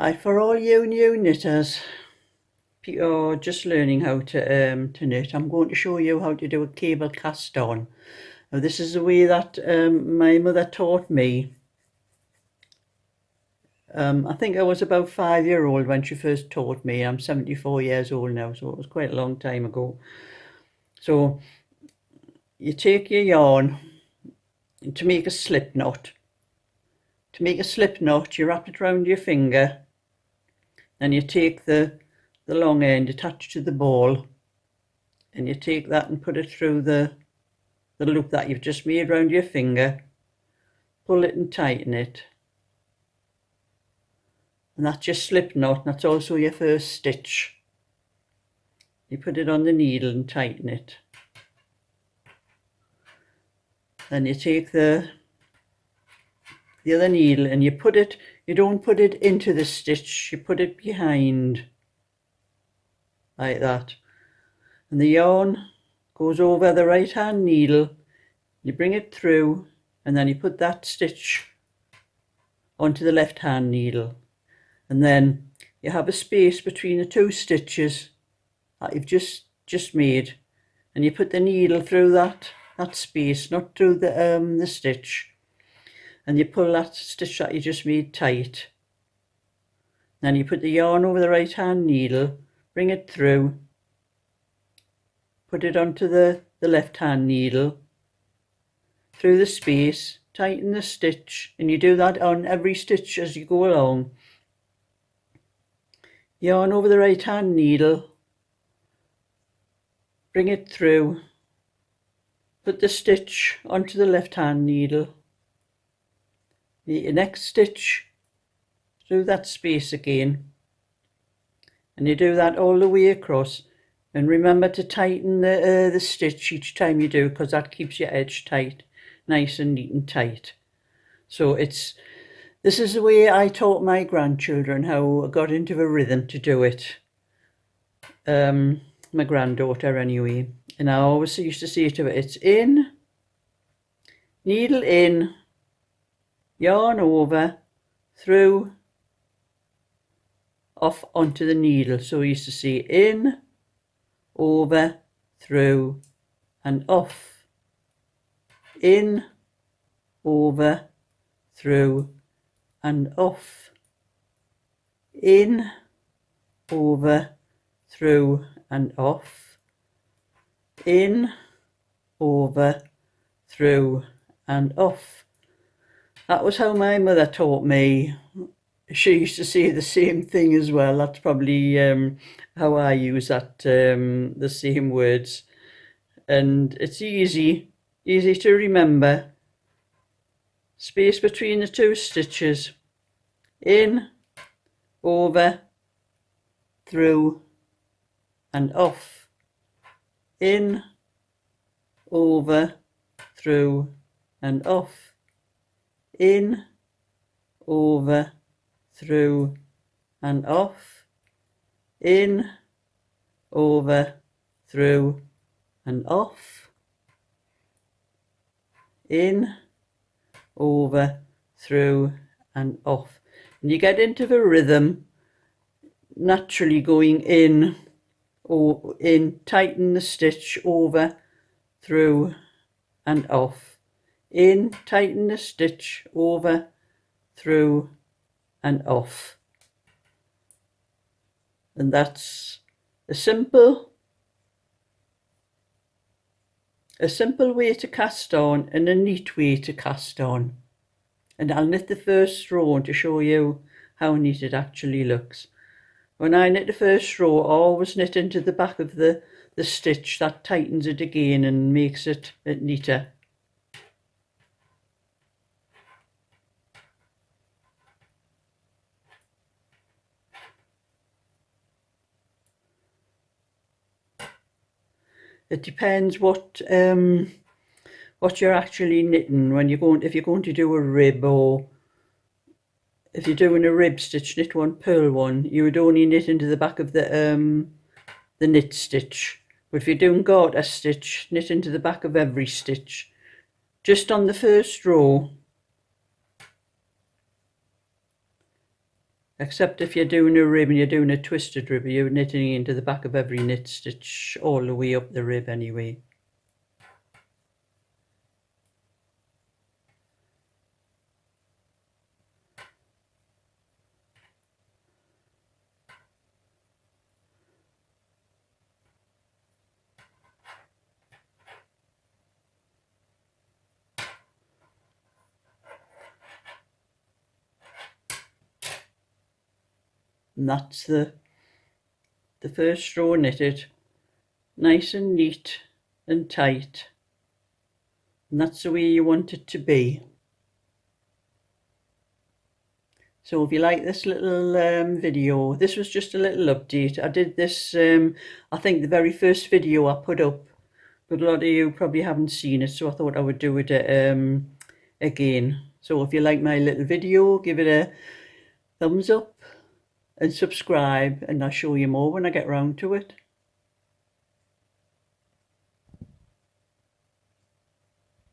Hi, for all you new knitters, people are just learning how to knit. I'm going to show you how to do a cable cast on. Now this is the way that my mother taught me. I think I was about 5-year-old when she first taught me. I'm 74 years old now, so it was quite a long time ago. So you take your yarn to make a slip knot. To make a slip knot, you wrap it around your finger, and you take the long end attached to the ball, and you take that and put it through the loop that you've just made around your finger, pull it and tighten it, and that's your slip knot, and that's also your first stitch. You put it on the needle and tighten it. Then you take the other needle and you put it, you don't put it into the stitch, you put it behind, like that. And the yarn goes over the right hand needle, you bring it through, and then you put that stitch onto the left hand needle. And then you have a space between the two stitches that you've just made, and you put the needle through that space, not through the stitch, and you pull that stitch that you just made tight. Then you put the yarn over the right hand needle, bring it through, put it onto the left hand needle, through the space, tighten the stitch, and you do that on every stitch as you go along. Yarn over the right hand needle, bring it through, put the stitch onto the left hand needle, the next stitch through that space again, and you do that all the way across. And remember to tighten the stitch each time you do, because that keeps your edge tight, nice and neat and tight. So this is the way I taught my grandchildren how I got into a rhythm to do it. My granddaughter anyway. And I always used to say to her, it's in, needle in, yarn over, through, off onto the needle. So I used to say in, over, through, and off. In, over, through, and off. In, over, through, and off. In, over, through, and off. That was how my mother taught me. She used to say the same thing as well. That's probably how I use that, the same words. And it's easy to remember. Space between the two stitches. In, over, through, and off. In, over, through, and off. In, over, through, and off. In, over, through, and off. In, over, through, and off. And you get into the rhythm naturally, going in, or in, tighten the stitch, over, through, and off. In, tighten the stitch, over, through, and off. And that's a simple way to cast on, and a neat way to cast on. And I'll knit the first row to show you how neat it actually looks. When I knit the first row, I always knit into the back of the stitch. That tightens it again and makes it neater. It depends what you're actually knitting. If you're going to do a rib, or if you're doing a rib stitch, knit one, purl one, you would only knit into the back of the knit stitch. But if you're doing garter stitch, knit into the back of every stitch. Just on the first row, Except if you're doing a rib and you're doing a twisted rib, you're knitting into the back of every knit stitch all the way up the rib anyway. And that's the first row knitted, nice and neat and tight, and that's the way you want it to be. So if you like this little video, this was just a little update. I did this, I think the very first video I put up, but a lot of you probably haven't seen it, so I thought I would do it again. So if you like my little video, give it a thumbs up and subscribe, and I'll show you more when I get round to it.